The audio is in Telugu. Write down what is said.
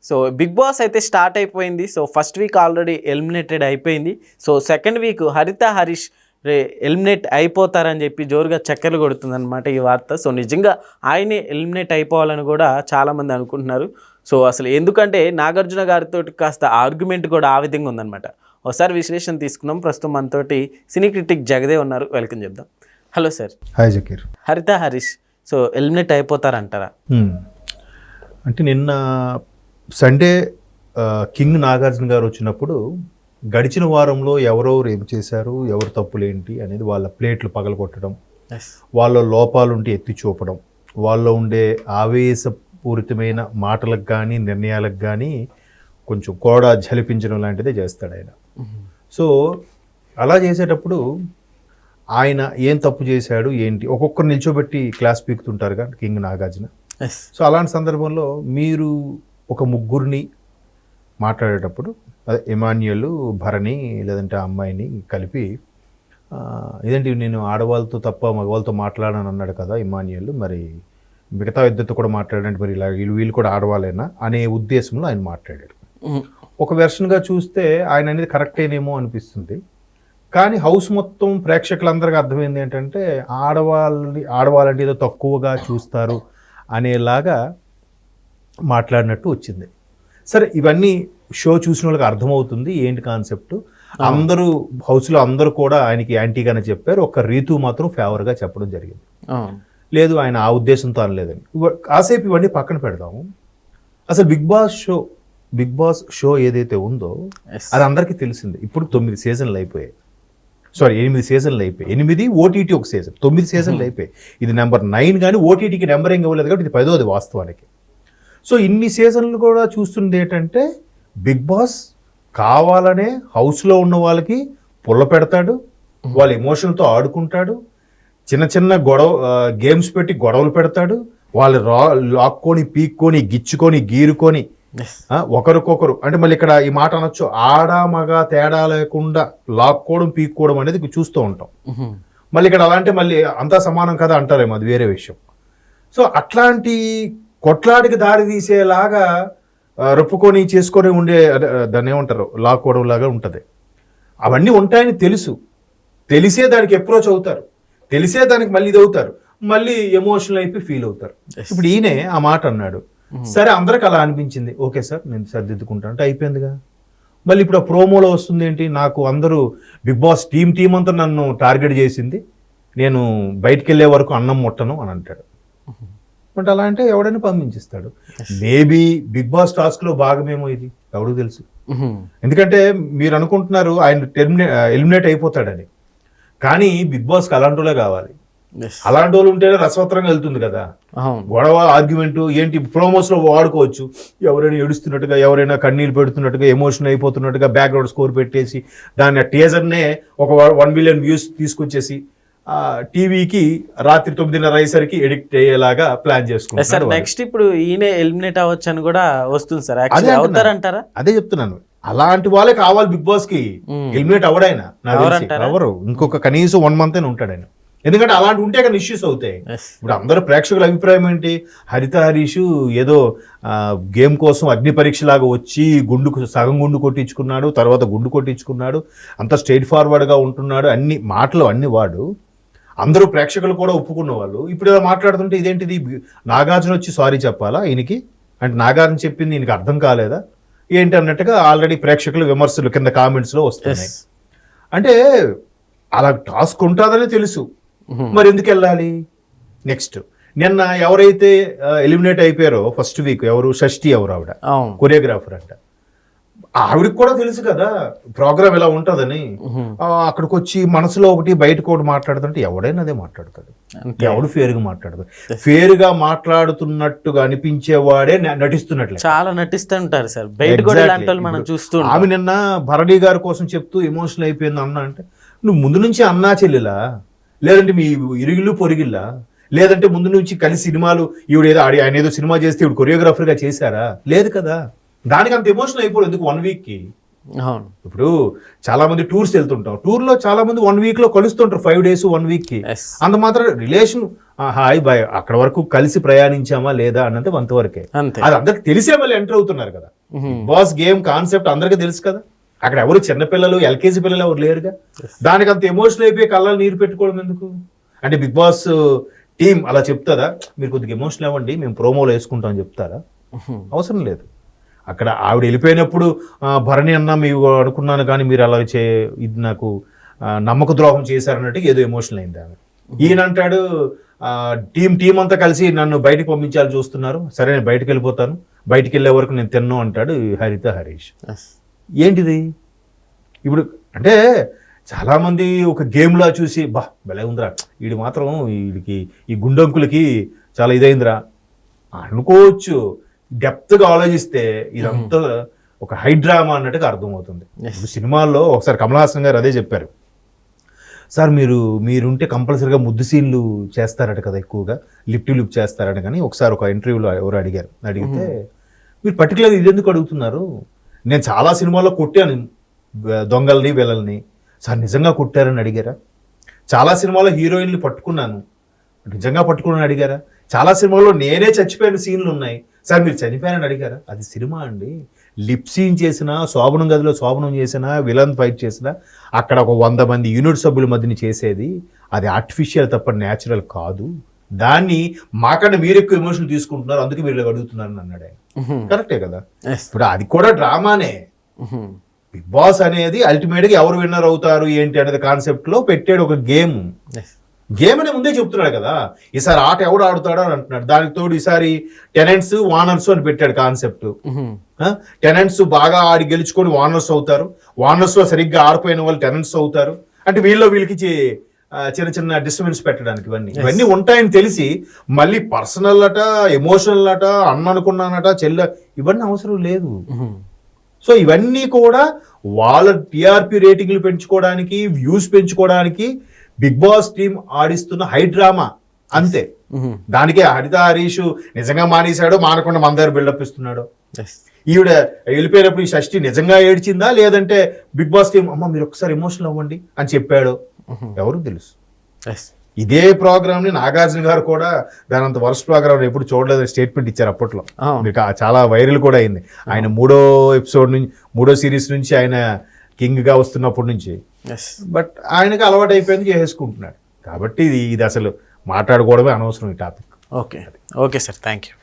సో బిగ్ బాస్ అయితే స్టార్ట్ అయిపోయింది. So first week already eliminated అయిపోయింది. సో సెకండ్ వీక్ హరిత హరీష్ ఎలిమినేట్ అయిపోతారని చెప్పి జోరుగా చక్కర్లు కొడుతుందన్నమాట ఈ వార్త. సో నిజంగా ఆయనే ఎలిమినేట్ అయిపోవాలని కూడా చాలామంది అనుకుంటున్నారు. సో అసలు ఎందుకంటే నాగార్జున గారితో కాస్త ఆర్గ్యుమెంట్ కూడా ఆ విధంగా ఉందన్నమాట. ఒకసారి విశ్లేషణ తీసుకున్నాం. ప్రస్తుతం మనతోటి సినీ క్రిటిక్ జగదే ఉన్నారు. వెల్కమ్ చెప్దాం. Hello sir. హాయ్ జకీర్. హరిత హరీష్ సో ఎలిమినేట్ అయిపోతారంటారా? అంటే నిన్న సండే కింగ్ నాగార్జున గారు వచ్చినప్పుడు గడిచిన వారంలో ఎవరెవరు ఏం చేశారు, ఎవరు తప్పులేంటి అనేది వాళ్ళ ప్లేట్లు పగలగొట్టడం, వాళ్ళ లోపాలుంటే ఎత్తి చూపడం, వాళ్ళలో ఉండే ఆవేశపూరితమైన మాటలకు కానీ నిర్ణయాలకు కానీ కొంచెం కోడా జలిపించడం లాంటిదే చేస్తాడు ఆయన. సో అలా చేసేటప్పుడు ఆయన ఏం తప్పు చేశాడు ఏంటి ఒక్కొక్కరు నిల్చోబెట్టి క్లాస్ పీకుతుంటారుగా కింగ్ నాగార్జున. సో అలాంటి సందర్భంలో మీరు ఒక ముగ్గురిని మాట్లాడేటప్పుడు అదే ఎమాన్యుయల్, భరణి లేదంటే ఆ అమ్మాయిని కలిపి ఇదేంటి నేను ఆడవాళ్ళతో తప్ప మగవాళ్ళతో మాట్లాడాను అన్నాడు కదా ఎమాన్యుయల్, మరి మిగతా ఇద్దరితో కూడా మాట్లాడంటే మరి ఇలా వీళ్ళు కూడా ఆడవాళ్ళేనా అనే ఉద్దేశంలో ఆయన మాట్లాడాడు. ఒక వెర్షన్గా చూస్తే ఆయన అనేది కరెక్టేనేమో అనిపిస్తుంది. కానీ హౌస్ మొత్తం ప్రేక్షకులందరికీ అర్థమైంది ఏంటంటే ఆడవాళ్ళంటే ఏదో తక్కువగా చూస్తారు అనేలాగా మాట్లాడినట్టు వచ్చింది. సరే, ఇవన్నీ షో చూసిన వాళ్ళకి అర్థమవుతుంది ఏంటి కాన్సెప్ట్. అందరూ హౌస్లో అందరూ కూడా ఆయనకి యాంటీగానే చెప్పారు. ఒక రీతు మాత్రం ఫేవర్గా చెప్పడం జరిగింది. లేదు ఆయన ఆ ఉద్దేశంతో అనలేదని. కాసేపు ఇవన్నీ పక్కన పెడదాము. అసలు బిగ్ బాస్ షో ఏదైతే ఉందో అది అందరికీ తెలిసింది. ఇప్పుడు 9 సీజన్లు అయిపోయాయి. 8 సీజన్లు అయిపోయాయి. 8 ఓటీటీ ఒక సీజన్, 9 సీజన్లు అయిపోయాయి. ఇది నెంబర్ 9 కానీ ఓటీటీకి నెంబర్ ఏం ఇవ్వలేదు కాబట్టి ఇది 10వ వాస్తవానికి. సో ఇన్ని సీజన్లు కూడా చూస్తుంది ఏంటంటే బిగ్ బాస్ కావాలనే హౌస్లో ఉన్న వాళ్ళకి పుల్ల పెడతాడు, వాళ్ళ ఎమోషన్తో ఆడుకుంటాడు, చిన్న చిన్న గేమ్స్ పెట్టి గొడవలు పెడతాడు, వాళ్ళు లాక్కొని పీక్కొని గిచ్చుకొని గీరుకొని ఒకరికొకరు అంటే మళ్ళీ ఇక్కడ ఈ మాట అనొచ్చు, ఆడ మగ తేడా లేకుండా లాక్కోవడం పీక్కోవడం అనేది చూస్తూ ఉంటాం. మళ్ళీ ఇక్కడ అలాంటి మళ్ళీ అంతా సమానం కదా అంటారేమో, అది వేరే విషయం. సో అట్లాంటి కొట్లాడికి దారి తీసేలాగా రొప్పుకొని చేసుకొని ఉండే దాన్ని ఏమంటారు లాక్కోవడం లాగా ఉంటుంది. అవన్నీ ఉంటాయని తెలిసే దానికి అప్రోచ్ అవుతారు, తెలిసే దానికి మళ్ళీ ఇది అవుతారు, మళ్ళీ ఎమోషనల్ అయిపోయి ఫీల్ అవుతారు. ఇప్పుడు ఈయనే ఆ మాట అన్నాడు. సరే, అందరికి అలా అనిపించింది, ఓకే సార్ నేను సర్దిద్దుకుంటాను అంటే అయిపోయిందిగా. మళ్ళీ ఇప్పుడు ఆ ప్రోమోలో వస్తుంది ఏంటి, నాకు అందరూ బిగ్ బాస్ టీం అంతా నన్ను టార్గెట్ చేసింది, నేను బయటికి వెళ్ళే వరకు అన్నం ముట్టను అని అంటాడు. బట్ అలా అంటే ఎవడైనా పంపించిస్తాడు. మేబీ బిగ్ బాస్ టాస్క్లో భాగమేమో ఇది, ఎవడు తెలుసు. ఎందుకంటే మీరు అనుకుంటున్నారు ఆయన ఎలిమినేట్ అయిపోతాడని, కానీ బిగ్ బాస్కి అలాంటి వాళ్ళే కావాలి. అలాంటి వాళ్ళు ఉంటేనే రసవత్రంగా వెళ్తుంది కదా. గొడవ ఆర్గ్యుమెంట్ ఏంటి ప్రోమోస్ లో వాడుకోవచ్చు. ఎవరైనా ఏడుస్తున్నట్టుగా, ఎవరైనా కన్నీళ్ళు పెడుతున్నట్టుగా, ఎమోషన్ అయిపోతున్నట్టుగా బ్యాక్గ్రౌండ్ స్కోర్ పెట్టేసి దాన్ని టీజర్నే ఒక 1 మిలియన్ వ్యూస్ తీసుకొచ్చేసి టీవీకి రాత్రి 9:30 అయ్యేసరికి ఎడిక్ట్ అయ్యేలాగా ప్లాన్ చేసుకుంటారు. నెక్స్ట్ ఇప్పుడు ఈయన ఎలిమినేట్ అవ్వచ్చు అని కూడా వస్తుంది సార్. అవుతారంటారా? అదే చెప్తున్నాను, అలాంటి వాళ్ళే కావాలి బిగ్ బాస్ కి. ఎలిమినేట్ అవడాయన ఎవరు ఇంకొక కనీసం 1 మంత్ అయినా ఉంటాడు ఆయన. ఎందుకంటే అలాంటి ఉంటే కానీ ఇష్యూస్ అవుతాయి. ఇప్పుడు అందరూ ప్రేక్షకుల అభిప్రాయం ఏంటి, హరిత హరీష్ ఏదో గేమ్ కోసం అగ్ని పరీక్ష లాగా వచ్చి సగం గుండు కొట్టించుకున్నాడు, తర్వాత గుండు కొట్టించుకున్నాడు, అంత స్ట్రైట్ ఫార్వర్డ్గా ఉంటున్నాడు, అన్ని మాటలు అన్ని వాడు. అందరూ ప్రేక్షకులు కూడా ఒప్పుకున్న వాళ్ళు ఇప్పుడు ఇలా మాట్లాడుతుంటే ఇదేంటిది, నాగార్జున వచ్చి సారీ చెప్పాలా ఈయనకి, అంటే నాగార్జున చెప్పింది ఈయనకి అర్థం కాలేదా ఏంటి అన్నట్టుగా ఆల్రెడీ ప్రేక్షకులు విమర్శలు కింద కామెంట్స్లో వస్తున్నాయి. అంటే అలా టాస్క్ ఉంటుందని తెలుసు, మరి ఎందుకు వెళ్ళాలి. నెక్స్ట్ నిన్న ఎవరైతే ఎలిమినేట్ అయిపోయారో ఫస్ట్ వీక్ ఎవరు, షష్ఠి ఎవరు ఆవిడ కొరియోగ్రాఫర్ అంట, ఆవిడకి కూడా తెలుసు కదా ప్రోగ్రామ్ ఎలా ఉంటుందని. అక్కడికి వచ్చి మనసులో ఒకటి బయటకు ఒకటి మాట్లాడుతుంటే ఎవడైనా అదే మాట్లాడతాడు. ఎవడు ఫేర్గా మాట్లాడతాడు, ఫేర్గా మాట్లాడుతున్నట్టుగా అనిపించేవాడే నటిస్తున్నట్లు చాలా నటిస్తుంటారు సార్. బయట ఆమె నిన్న భరణి గారి కోసం చెప్తూ ఎమోషనల్ అయిపోయింది అన్న అంటే, నువ్వు ముందు నుంచి అన్నా చెల్లెలా, లేదంటే మీ ఇరుగుళ్ళు పొరిగిల్లా, లేదంటే ముందు నుంచి కలిసి సినిమాలు ఈవిడేదో ఆయన ఏదో సినిమా చేస్తే ఇప్పుడు కొరియోగ్రాఫర్గా చేశారా, లేదు కదా. దానికి అంత ఎమోషనల్ అయిపోడు ఎందుకు 1 వీక్కి. అవును. ఇప్పుడు చాలా మంది టూర్స్ వెళ్తుంటాం, టూర్లో చాలా మంది 1 week లో కలుస్తుంటారు, 5 days 1 week కి. Yes. అంత మాత్రం రిలేషన్ హాయ్ బాయ్ అక్కడ వరకు కలిసి ప్రయాణించామా లేదా అన్నంత అంతవరకే. అంతే. అది అందరికి తెలిసే మళ్ళీ ఎంటర్ అవుతున్నారు కదా. Mhm. బాస్ గేమ్ కాన్సెప్ట్ అందరికీ తెలుసు కదా. అక్కడ ఎవరు చిన్నపిల్లలు ఎల్కేజీ పిల్లలు ఎవరు లేరుగా. దానికి అంత ఎమోషనల్ అయిపోయి కళ్ళని నీరు పెట్టుకోవడం ఎందుకు? అంటే బిగ్ బాస్ టీం అలా చెప్తుందా, మీరు కొద్దిగా ఎమోషనల్ అవ్వండి మేము ప్రోమోలో వేసుకుంటాం అని చెప్తారా? అవసరం లేదు. అక్కడ ఆవిడ వెళ్ళిపోయినప్పుడు భరణి అన్న మీరు అనుకున్నాను కానీ మీరు అలా ఇది నాకు నమ్మక ద్రోహం చేశారన్నట్టు ఏదో ఎమోషనల్ అయింది ఆమె. ఈయన అంటాడు టీం అంతా కలిసి నన్ను బయటకు పంపించాలని చూస్తున్నారు, సరే నేను బయటకు వెళ్ళిపోతాను, బయటికి వెళ్ళే వరకు నేను తిన్నాను అంటాడు హరిత హరీష్. ఏంటిది ఇప్పుడు అంటే చాలామంది ఒక గేమ్లా చూసి బా భలే ఉందిరా, వీడు మాత్రం వీడికి ఈ గుండంకులకి చాలా ఇదైందిరా అనుకోవచ్చు. డెప్త్గా ఆలోచిస్తే ఇదంతా ఒక హై డ్రామా అన్నట్టుగా అర్థమవుతుంది. ఇప్పుడు సినిమాల్లో ఒకసారి కమల్ హాసన్ గారు అదే చెప్పారు, సార్ మీరుంటే కంపల్సరీగా ముద్దు సీన్లు చేస్తారట కదా, ఎక్కువగా లిప్ టు లిప్ చేస్తారట. కానీ ఒకసారి ఒక ఇంటర్వ్యూలో ఎవరు అడిగితే మీరు పర్టికులర్గా ఇది ఎందుకు అడుగుతున్నారు, నేను చాలా సినిమాల్లో కొట్టాను దొంగల్ని వీళ్ళని, సార్ నిజంగా కొట్టారని అడిగారా? చాలా సినిమాల్లో హీరోయిన్లు పట్టుకున్నాను, నిజంగా పట్టుకున్నాను అడిగారా? చాలా సినిమాల్లో నేనే చచ్చిపోయిన సీన్లు ఉన్నాయి, సార్ మీరు చనిపోయారని అడిగారా? అది సినిమా అండి. లిప్ సీన్ చేసినా, శోభనం గదిలో శోభనం చేసినా, విలన్ ఫైట్ చేసినా, అక్కడ ఒక 100 మంది యూనిట్ సభ్యుల మధ్యని చేసేది అది ఆర్టిఫిషియల్ తప్ప న్యాచురల్ కాదు. దాన్ని మాకన్నా మీరు ఎక్కువ ఎమోషన్ తీసుకుంటున్నారు, అందుకే మీరు అడుగుతున్నారని అన్నాడు ఆయన. కరెక్టే కదా. ఇప్పుడు అది కూడా డ్రామానే. బిగ్ బాస్ అనేది అల్టిమేట్గా ఎవరు విన్నర్ అవుతారు ఏంటి అనేది కాన్సెప్ట్ లో పెట్టాడు ఒక గేమ్. గేమ్ అనే ముందే చెప్తున్నాడు కదా, ఈసారి ఆట ఎవడు ఆడుతాడో అని అంటున్నాడు. దానికి తోడు ఈసారి టెనెంట్స్ వానర్స్ అని పెట్టాడు కాన్సెప్ట్. టెనెంట్స్ బాగా ఆడి గెలుచుకొని వానర్స్ అవుతారు, వానర్స్ లో సరిగ్గా ఆడిపోయిన వాళ్ళు టెనెంట్స్ అవుతారు. అంటే వీళ్ళకి చిన్న చిన్న డిస్టర్బెన్స్ పెట్టడానికి ఇవన్నీ ఉంటాయని తెలిసి మళ్ళీ పర్సనల్ అట, ఎమోషనల్ అట, అన్న అనుకున్నానట, ఇవన్నీ అవసరం లేదు. సో ఇవన్నీ కూడా వాళ్ళ టీఆర్పీ రేటింగ్లు పెంచుకోవడానికి, వ్యూస్ పెంచుకోవడానికి బిగ్ బాస్ టీం ఆడిస్తున్న హై డ్రామా అంతే. దానికే హరిత హరీష్ నిజంగా మానేశాడో మానకుండా మన దగ్గర బిల్డప్ ఇస్తున్నాడు. ఈవిడ వెళ్ళిపోయినప్పుడు ఈ షష్ఠి నిజంగా ఏడ్చిందా, లేదంటే బిగ్ బాస్ టీం అమ్మ మీరు ఒకసారి ఎమోషనల్ అవ్వండి అని చెప్పాడు, ఎవరు తెలుసు. ఇదే ప్రోగ్రామ్ ని నాగార్జున గారు కూడా దాని అంత వర్స్ట్ ప్రోగ్రామ్ ఎప్పుడు చూడలేదని స్టేట్మెంట్ ఇచ్చారు అప్పట్లో. మీకు చాలా వైరల్ కూడా అయింది. ఆయన 3వ సిరీస్ నుంచి ఆయన కింగ్ గా వస్తున్నప్పటి నుంచి. బట్ ఆయనకి అలవాటు అయిపోయింది, చేసుకుంటున్నాడు. కాబట్టి ఇది అసలు మాట్లాడుకోవడమే అనవసరం ఈ topic. Okay sir, thank you.